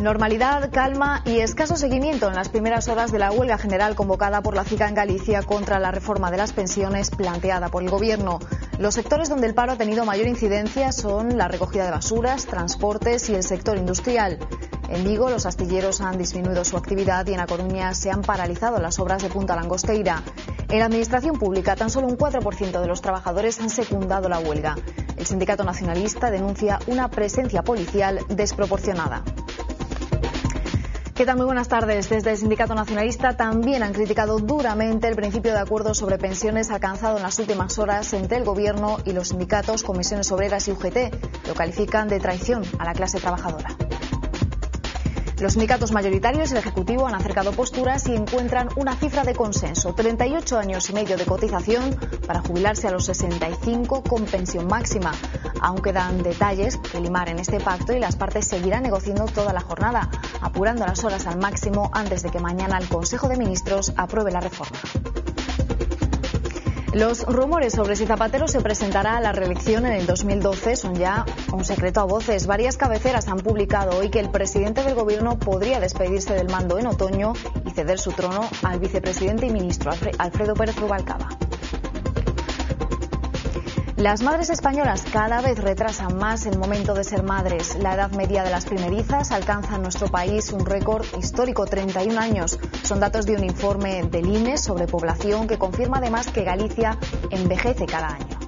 Normalidad, calma y escaso seguimiento en las primeras horas de la huelga general convocada por la CIGA en Galicia contra la reforma de las pensiones planteada por el Gobierno. Los sectores donde el paro ha tenido mayor incidencia son la recogida de basuras, transportes y el sector industrial. En Vigo, los astilleros han disminuido su actividad y en A Coruña se han paralizado las obras de Punta Langosteira. En la administración pública, tan solo un 4% de los trabajadores han secundado la huelga. El sindicato nacionalista denuncia una presencia policial desproporcionada. ¿Qué tal? Muy buenas tardes. Desde el Sindicato Nacionalista también han criticado duramente el principio de acuerdo sobre pensiones alcanzado en las últimas horas entre el Gobierno y los sindicatos, comisiones obreras y UGT. Lo califican de traición a la clase trabajadora. Los sindicatos mayoritarios y el Ejecutivo han acercado posturas y encuentran una cifra de consenso: 38 años y medio de cotización para jubilarse a los 65 con pensión máxima. Aún quedan detalles que limar en este pacto y las partes seguirán negociando toda la jornada, apurando las horas al máximo antes de que mañana el Consejo de Ministros apruebe la reforma. Los rumores sobre si Zapatero se presentará a la reelección en el 2012 son ya un secreto a voces. Varias cabeceras han publicado hoy que el presidente del Gobierno podría despedirse del mando en otoño y ceder su trono al vicepresidente y ministro Alfredo Pérez Rubalcaba. Las madres españolas cada vez retrasan más el momento de ser madres. La edad media de las primerizas alcanza en nuestro país un récord histórico: 31 años. Son datos de un informe del INE sobre población que confirma además que Galicia envejece cada año.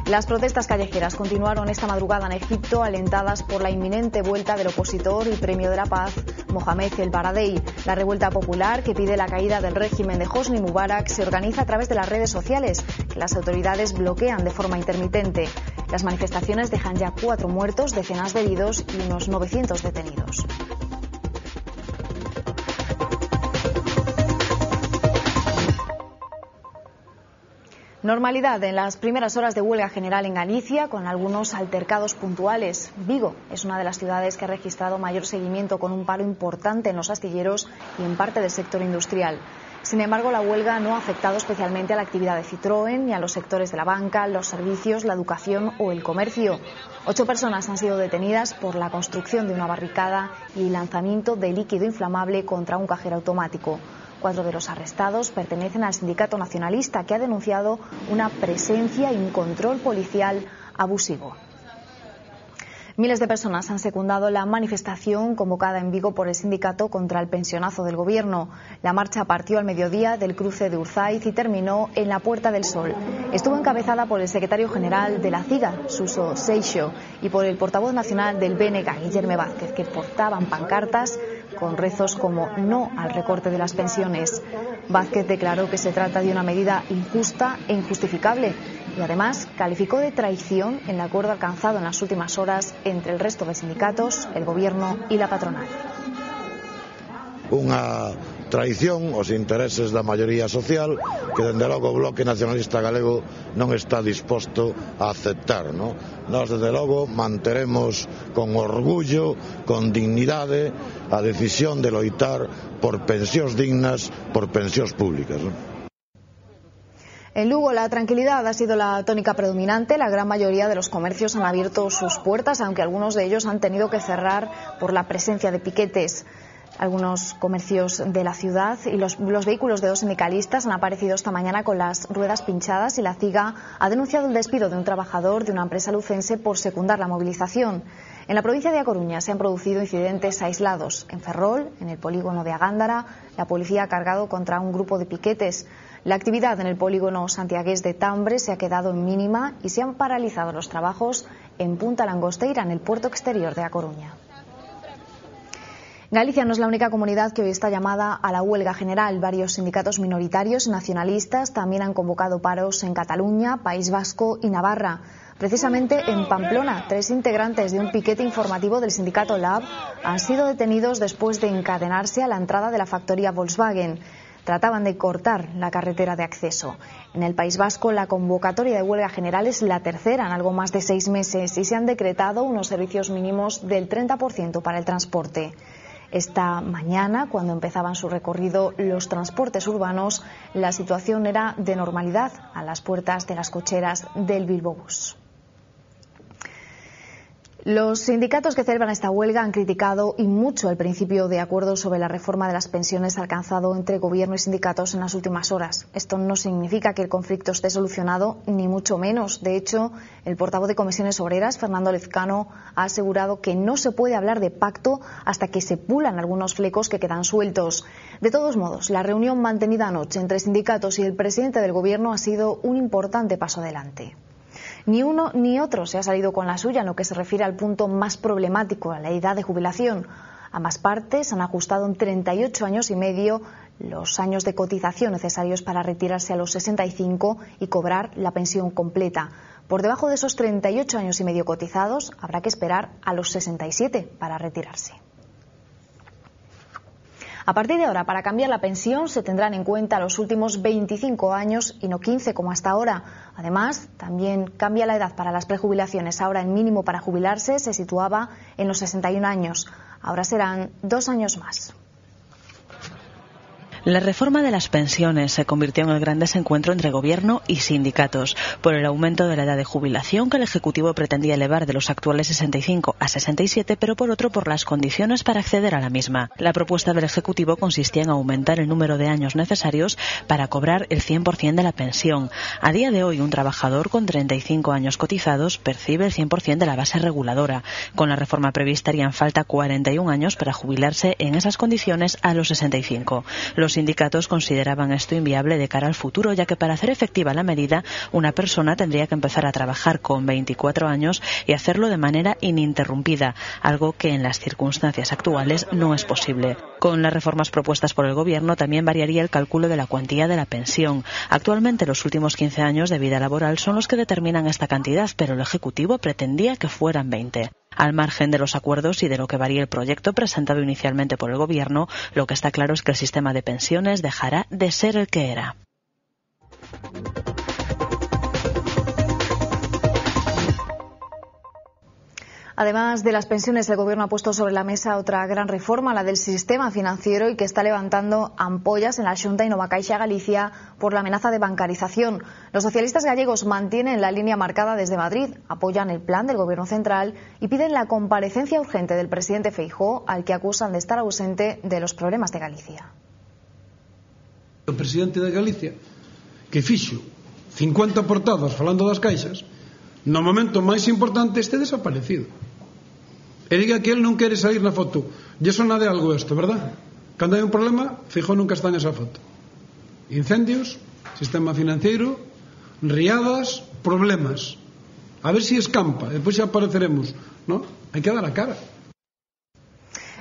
Las protestas callejeras continuaron esta madrugada en Egipto, alentadas por la inminente vuelta del opositor y premio de la paz Mohamed El Baradei. La revuelta popular, que pide la caída del régimen de Hosni Mubarak, se organiza a través de las redes sociales, que las autoridades bloquean de forma intermitente. Las manifestaciones dejan ya 4 muertos, decenas de heridos y unos 900 detenidos. Normalidad en las primeras horas de huelga general en Galicia, con algunos altercados puntuales. Vigo es una de las ciudades que ha registrado mayor seguimiento, con un paro importante en los astilleros y en parte del sector industrial. Sin embargo, la huelga no ha afectado especialmente a la actividad de Citroën ni a los sectores de la banca, los servicios, la educación o el comercio. 8 personas han sido detenidas por la construcción de una barricada y lanzamiento de líquido inflamable contra un cajero automático. 4 de los arrestados pertenecen al sindicato nacionalista, que ha denunciado una presencia y un control policial abusivo. Miles de personas han secundado la manifestación convocada en Vigo por el sindicato contra el pensionazo del Gobierno. La marcha partió al mediodía del cruce de Urzaiz y terminó en la Puerta del Sol. Estuvo encabezada por el secretario general de la CIGA, Suso Seixo, y por el portavoz nacional del BNG, Guillermo Vázquez, que portaban pancartas con rezos como "no al recorte de las pensiones". Vázquez declaró que se trata de una medida injusta e injustificable y además calificó de traición el acuerdo alcanzado en las últimas horas entre el resto de sindicatos, el Gobierno y la patronal. Unha traición aos intereses da maioría social que, dende logo, o Bloque Nacionalista Galego non está disposto a aceptar, non? Nós, dende logo, manteremos con orgullo, con dignidade, a decisión de loitar por pensións dignas, por pensións públicas, non? En Lugo, la tranquilidad ha sido la tónica predominante. La gran mayoría de los comercios han abierto sus puertas, aunque algunos de ellos han tenido que cerrar por la presencia de piquetes. Algunos comercios de la ciudad y los vehículos de 2 sindicalistas han aparecido esta mañana con las ruedas pinchadas y la CIGA ha denunciado el despido de un trabajador de una empresa lucense por secundar la movilización. En la provincia de A Coruña se han producido incidentes aislados. En Ferrol, en el polígono de Agándara, la policía ha cargado contra un grupo de piquetes. La actividad en el polígono santiagués de Tambre se ha quedado en mínima y se han paralizado los trabajos en Punta Langosteira, en el puerto exterior de A Coruña. Galicia no es la única comunidad que hoy está llamada a la huelga general. Varios sindicatos minoritarios y nacionalistas también han convocado paros en Cataluña, País Vasco y Navarra. Precisamente en Pamplona, 3 integrantes de un piquete informativo del sindicato LAB han sido detenidos después de encadenarse a la entrada de la factoría Volkswagen. Trataban de cortar la carretera de acceso. En el País Vasco, la convocatoria de huelga general es la tercera en algo más de 6 meses y se han decretado unos servicios mínimos del 30% para el transporte. Esta mañana, cuando empezaban su recorrido los transportes urbanos, la situación era de normalidad a las puertas de las cocheras del Bilbobús. Los sindicatos que celebran esta huelga han criticado y mucho el principio de acuerdo sobre la reforma de las pensiones alcanzado entre gobierno y sindicatos en las últimas horas. Esto no significa que el conflicto esté solucionado, ni mucho menos. De hecho, el portavoz de Comisiones Obreras, Fernando Lezcano, ha asegurado que no se puede hablar de pacto hasta que se pulan algunos flecos que quedan sueltos. De todos modos, la reunión mantenida anoche entre sindicatos y el presidente del gobierno ha sido un importante paso adelante. Ni uno ni otro se ha salido con la suya en lo que se refiere al punto más problemático, a la edad de jubilación. Ambas partes han ajustado en 38 años y medio los años de cotización necesarios para retirarse a los 65 y cobrar la pensión completa. Por debajo de esos 38 años y medio cotizados, habrá que esperar a los 67 para retirarse. A partir de ahora, para cambiar la pensión se tendrán en cuenta los últimos 25 años y no 15 como hasta ahora. Además, también cambia la edad para las prejubilaciones. Ahora el mínimo para jubilarse se situaba en los 61 años. Ahora serán 2 años más. La reforma de las pensiones se convirtió en el gran desencuentro entre gobierno y sindicatos por el aumento de la edad de jubilación que el Ejecutivo pretendía elevar de los actuales 65 a 67, pero por otro por las condiciones para acceder a la misma. La propuesta del Ejecutivo consistía en aumentar el número de años necesarios para cobrar el 100% de la pensión. A día de hoy, un trabajador con 35 años cotizados percibe el 100% de la base reguladora. Con la reforma prevista harían falta 41 años para jubilarse en esas condiciones a los 65. Los sindicatos consideraban esto inviable de cara al futuro, ya que para hacer efectiva la medida, una persona tendría que empezar a trabajar con 24 años y hacerlo de manera ininterrumpida, algo que en las circunstancias actuales no es posible. Con las reformas propuestas por el Gobierno también variaría el cálculo de la cuantía de la pensión. Actualmente los últimos 15 años de vida laboral son los que determinan esta cantidad, pero el Ejecutivo pretendía que fueran 20. Al margen de los acuerdos y de lo que varía el proyecto presentado inicialmente por el Gobierno, lo que está claro es que el sistema de pensiones dejará de ser el que era. Además de las pensiones, el Gobierno ha puesto sobre la mesa otra gran reforma, la del sistema financiero, y que está levantando ampollas en la Xunta y Nova Caixa Galicia por la amenaza de bancarización. Los socialistas gallegos mantienen la línea marcada desde Madrid, apoyan el plan del Gobierno central y piden la comparecencia urgente del presidente Feijóo, al que acusan de estar ausente de los problemas de Galicia. O presidente de Galicia, que fixo 50 portadas falando das caixas, no momento máis importante este desaparecido. E diga que él non quere salir na foto. E sona de algo isto, verdad? Cando hai un problema, Feijóo nunca está nesa foto. Incendios, sistema financiero, riadas, problemas. A ver si escampa, despois xa apareceremos, ¿no? Hai que dar a cara.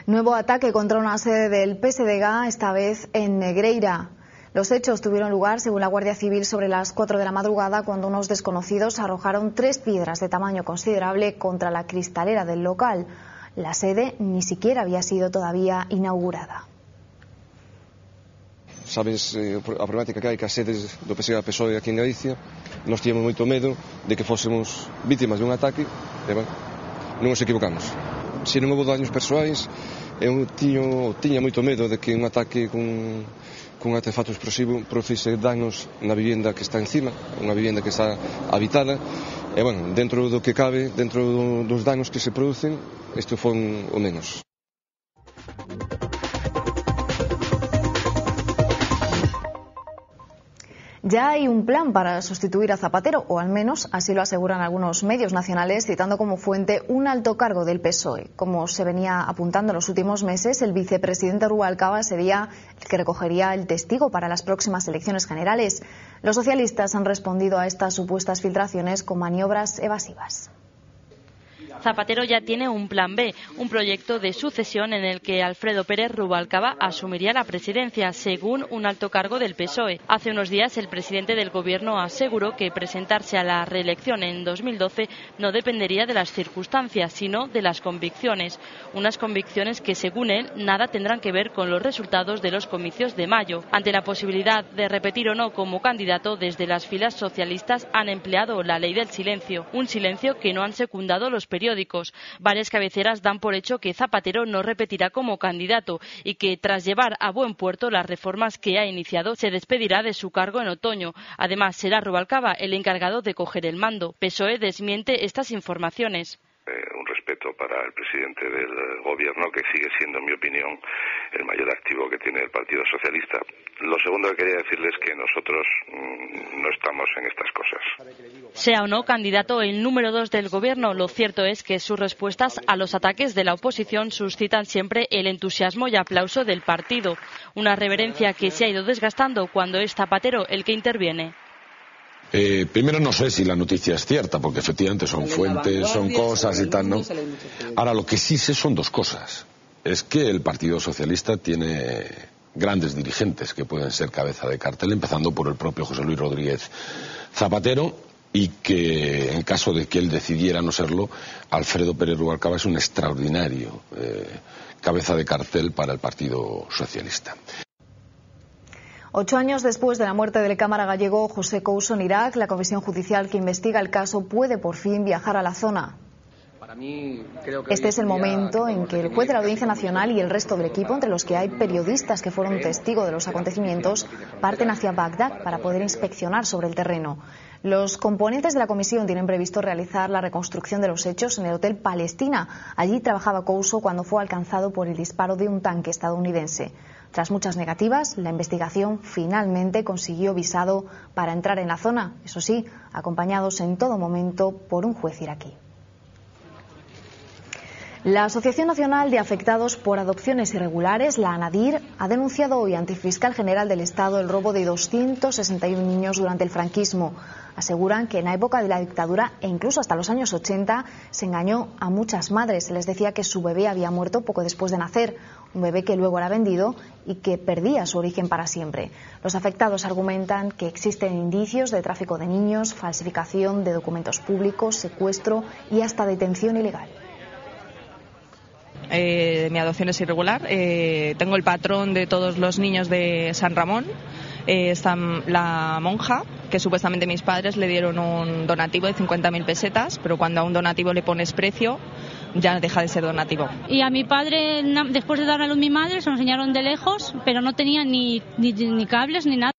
Nuevo ataque contra una sede del PSDG, esta vez en Negreira. Los hechos tuvieron lugar, según la Guardia Civil, sobre las 4 de la madrugada, cuando unos desconocidos arrojaron 3 piedras de tamaño considerable contra la cristalera del local. La sede ni siquiera había sido todavía inaugurada. Sabes a problemática que hai que as sedes do PSDG PSOE aquí en Galicia. Nós tíamos moito medo de que fósemos vítimas de un ataque e, bueno, non nos equivocamos. Se non houve daños persoais, eu tiña moito medo de que un ataque con artefacto explosivo produciese danos na vivenda que está encima, unha vivenda que está habitada, e, bueno, dentro do que cabe, dentro dos danos que se producen, isto foi o menos. Ya hay un plan para sustituir a Zapatero, o al menos así lo aseguran algunos medios nacionales, citando como fuente un alto cargo del PSOE. Como se venía apuntando en los últimos meses, el vicepresidente Rubalcaba sería el que recogería el testigo para las próximas elecciones generales. Los socialistas han respondido a estas supuestas filtraciones con maniobras evasivas. Zapatero ya tiene un plan B, un proyecto de sucesión en el que Alfredo Pérez Rubalcaba asumiría la presidencia, según un alto cargo del PSOE. Hace unos días el presidente del Gobierno aseguró que presentarse a la reelección en 2012 no dependería de las circunstancias, sino de las convicciones. Unas convicciones que, según él, nada tendrán que ver con los resultados de los comicios de mayo. Ante la posibilidad de repetir o no como candidato, desde las filas socialistas han empleado la ley del silencio, un silencio que no han secundado los periódicos. Varias cabeceras dan por hecho que Zapatero no repetirá como candidato y que, tras llevar a buen puerto las reformas que ha iniciado, se despedirá de su cargo en otoño. Además, será Rubalcaba el encargado de coger el mando. PSOE desmiente estas informaciones. Un respeto para el presidente del gobierno, que sigue siendo, en mi opinión, el mayor activo que tiene el Partido Socialista. Lo segundo que quería decirles es que nosotros no estamos en estas cosas. Sea o no candidato el número 2 del gobierno, lo cierto es que sus respuestas a los ataques de la oposición suscitan siempre el entusiasmo y aplauso del partido. Una reverencia que se ha ido desgastando cuando es Zapatero el que interviene. Primero, no sé si la noticia es cierta, porque efectivamente son fuentes, son cosas y tal, ¿no? Ahora, lo que sí sé son dos cosas. Es que el Partido Socialista tiene grandes dirigentes que pueden ser cabeza de cartel, empezando por el propio José Luis Rodríguez Zapatero, y que en caso de que él decidiera no serlo, Alfredo Pérez Rubalcaba es un extraordinario cabeza de cartel para el Partido Socialista. 8 años después de la muerte del cámara gallego José Couso en Irak, la comisión judicial que investiga el caso puede por fin viajar a la zona. Este es el momento en que el juez de la Audiencia Nacional y el resto del equipo, entre los que hay periodistas que fueron testigos de los acontecimientos, parten hacia Bagdad para poder inspeccionar sobre el terreno. Los componentes de la comisión tienen previsto realizar la reconstrucción de los hechos en el Hotel Palestina. Allí trabajaba Couso cuando fue alcanzado por el disparo de un tanque estadounidense. Tras muchas negativas, la investigación finalmente consiguió visado para entrar en la zona, eso sí, acompañados en todo momento por un juez iraquí. La Asociación Nacional de Afectados por Adopciones Irregulares, la ANADIR, ha denunciado hoy ante el fiscal general del Estado el robo de 261 niños durante el franquismo. Aseguran que en la época de la dictadura e incluso hasta los años 80 se engañó a muchas madres. Se les decía que su bebé había muerto poco después de nacer, un bebé que luego era vendido y que perdía su origen para siempre. Los afectados argumentan que existen indicios de tráfico de niños, falsificación de documentos públicos, secuestro y hasta detención ilegal. Mi adopción es irregular. Tengo el patrón de todos los niños de San Ramón. Está la monja, que supuestamente mis padres le dieron un donativo de 50.000 pesetas, pero cuando a un donativo le pones precio, ya deja de ser donativo. Y a mi padre, después de dar a luz mi madre, se lo enseñaron de lejos, pero no tenía ni cables ni nada.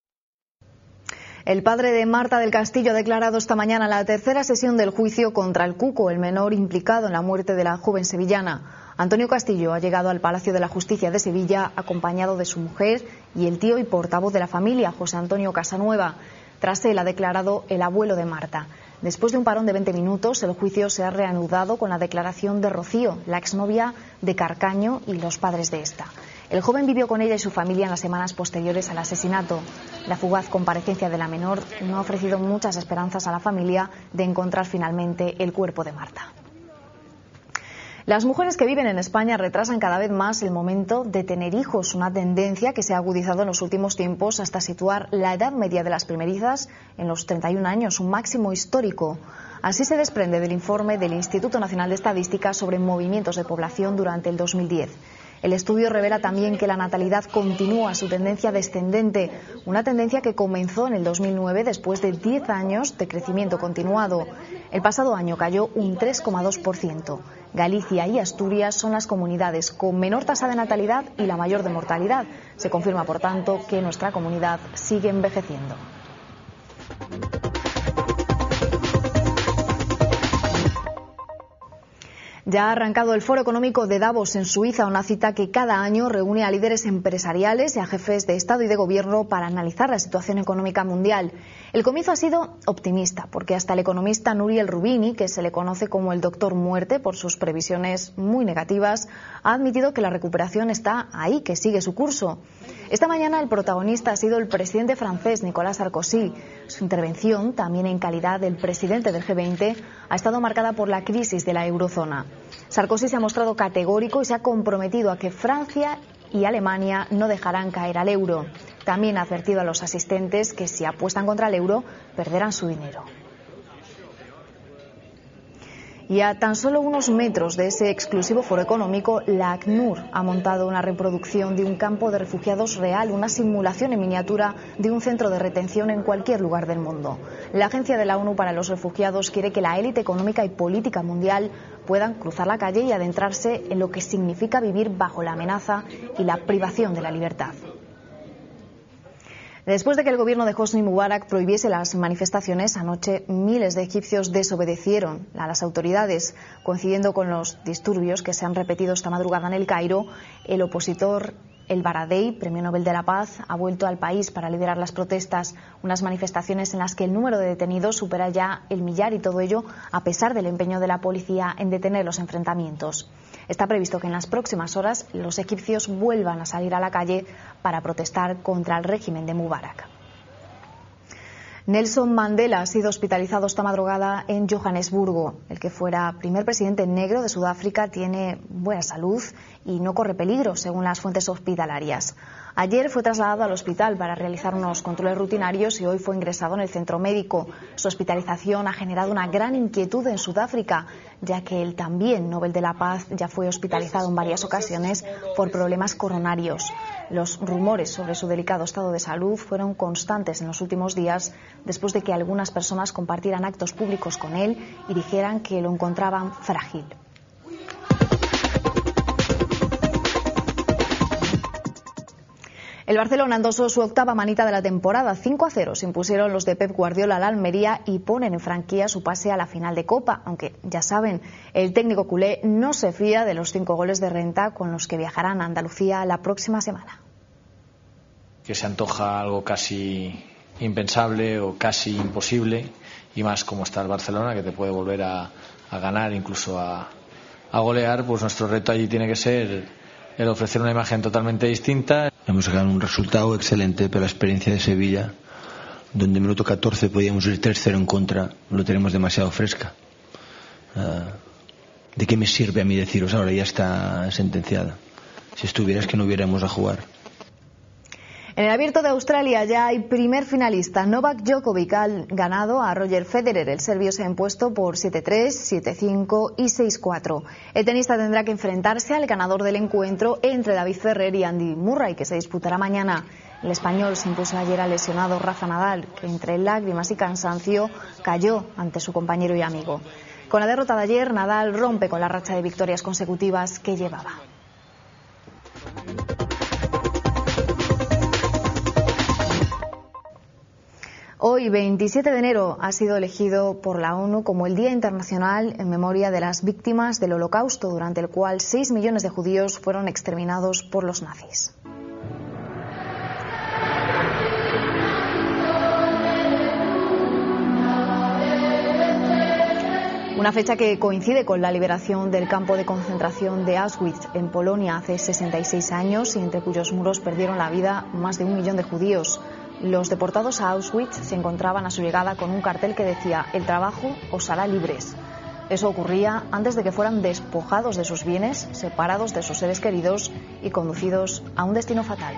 El padre de Marta del Castillo ha declarado esta mañana la tercera sesión del juicio contra el Cuco, el menor implicado en la muerte de la joven sevillana. Antonio Castillo ha llegado al Palacio de la Justicia de Sevilla acompañado de su mujer y el tío y portavoz de la familia, José Antonio Casanueva. Tras él ha declarado el abuelo de Marta. Después de un parón de 20 minutos, el juicio se ha reanudado con la declaración de Rocío, la exnovia de Carcaño, y los padres de esta. El joven vivió con ella y su familia en las semanas posteriores al asesinato. La fugaz comparecencia de la menor no ha ofrecido muchas esperanzas a la familia de encontrar finalmente el cuerpo de Marta. Las mujeres que viven en España retrasan cada vez más el momento de tener hijos, una tendencia que se ha agudizado en los últimos tiempos hasta situar la edad media de las primerizas en los 31 años, un máximo histórico. Así se desprende del informe del Instituto Nacional de Estadística sobre movimientos de población durante el 2010. El estudio revela también que la natalidad continúa su tendencia descendente, una tendencia que comenzó en el 2009 después de 10 años de crecimiento continuado. El pasado año cayó un 3,2%. Galicia y Asturias son las comunidades con menor tasa de natalidad y la mayor de mortalidad. Se confirma, por tanto, que nuestra comunidad sigue envejeciendo. Ya ha arrancado el Foro Económico de Davos en Suiza, una cita que cada año reúne a líderes empresariales y a jefes de Estado y de Gobierno para analizar la situación económica mundial. El comienzo ha sido optimista, porque hasta el economista Nouriel Roubini, que se le conoce como el Doctor Muerte por sus previsiones muy negativas, ha admitido que la recuperación está ahí, que sigue su curso. Esta mañana el protagonista ha sido el presidente francés Nicolas Sarkozy. Su intervención, también en calidad del presidente del G20, ha estado marcada por la crisis de la eurozona. Sarkozy se ha mostrado categórico y se ha comprometido a que Francia y Alemania no dejarán caer al euro. También ha advertido a los asistentes que si apuestan contra el euro perderán su dinero. Y a tan solo unos metros de ese exclusivo foro económico, la ACNUR ha montado una reproducción de un campo de refugiados real, una simulación en miniatura de un centro de retención en cualquier lugar del mundo. La Agencia de la ONU para los Refugiados quiere que la élite económica y política mundial puedan cruzar la calle y adentrarse en lo que significa vivir bajo la amenaza y la privación de la libertad. Después de que el gobierno de Hosni Mubarak prohibiese las manifestaciones, anoche miles de egipcios desobedecieron a las autoridades. Coincidiendo con los disturbios que se han repetido esta madrugada en El Cairo, el opositor El Baradei, Premio Nobel de la Paz, ha vuelto al país para liderar las protestas, unas manifestaciones en las que el número de detenidos supera ya el millar, y todo ello a pesar del empeño de la policía en detener los enfrentamientos. Está previsto que en las próximas horas los egipcios vuelvan a salir a la calle para protestar contra el régimen de Mubarak. Nelson Mandela ha sido hospitalizado esta madrugada en Johannesburgo. El que fuera primer presidente negro de Sudáfrica tiene buena salud y no corre peligro, según las fuentes hospitalarias. Ayer fue trasladado al hospital para realizar unos controles rutinarios y hoy fue ingresado en el centro médico. Su hospitalización ha generado una gran inquietud en Sudáfrica, ya que el también Nobel de la Paz ya fue hospitalizado en varias ocasiones por problemas coronarios. Los rumores sobre su delicado estado de salud fueron constantes en los últimos días, después de que algunas personas compartieran actos públicos con él y dijeran que lo encontraban frágil. El Barcelona endosó su octava manita de la temporada. 5-0 se impusieron los de Pep Guardiola al Almería y ponen en franquía su pase a la final de Copa, aunque ya saben, el técnico culé no se fía de los 5 goles de renta con los que viajarán a Andalucía la próxima semana. Que se antoja algo casi impensable o casi imposible, y más como está el Barcelona, que te puede volver a ganar, incluso a golear. Pues nuestro reto allí tiene que ser el ofrecer una imagen totalmente distinta. Hemos sacado un resultado excelente, pero la experiencia de Sevilla, donde en minuto 14 podíamos ir 3-0 en contra, lo tenemos demasiado fresca. ¿De qué me sirve a mí deciros ahora ya está sentenciada? Si estuviera es que no hubiéramos a jugar. En el Abierto de Australia ya hay primer finalista. Novak Djokovic ha ganado a Roger Federer. El serbio se ha impuesto por 7-3, 7-5 y 6-4. El tenista tendrá que enfrentarse al ganador del encuentro entre David Ferrer y Andy Murray, que se disputará mañana. El español se impuso ayer al lesionado Rafa Nadal, que entre lágrimas y cansancio cayó ante su compañero y amigo. Con la derrota de ayer, Nadal rompe con la racha de victorias consecutivas que llevaba. Hoy, 27 de enero, ha sido elegido por la ONU como el Día Internacional en memoria de las víctimas del Holocausto, durante el cual 6 millones de judíos fueron exterminados por los nazis. Una fecha que coincide con la liberación del campo de concentración de Auschwitz en Polonia hace 66 años, y entre cuyos muros perdieron la vida más de 1 millón de judíos. Los deportados a Auschwitz se encontraban a su llegada con un cartel que decía: el trabajo os hará libres. Eso ocurría antes de que fueran despojados de sus bienes, separados de sus seres queridos y conducidos a un destino fatal.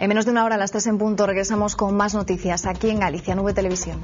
En menos de una hora, a las 3 en punto, regresamos con más noticias aquí en Galicia Nube Televisión.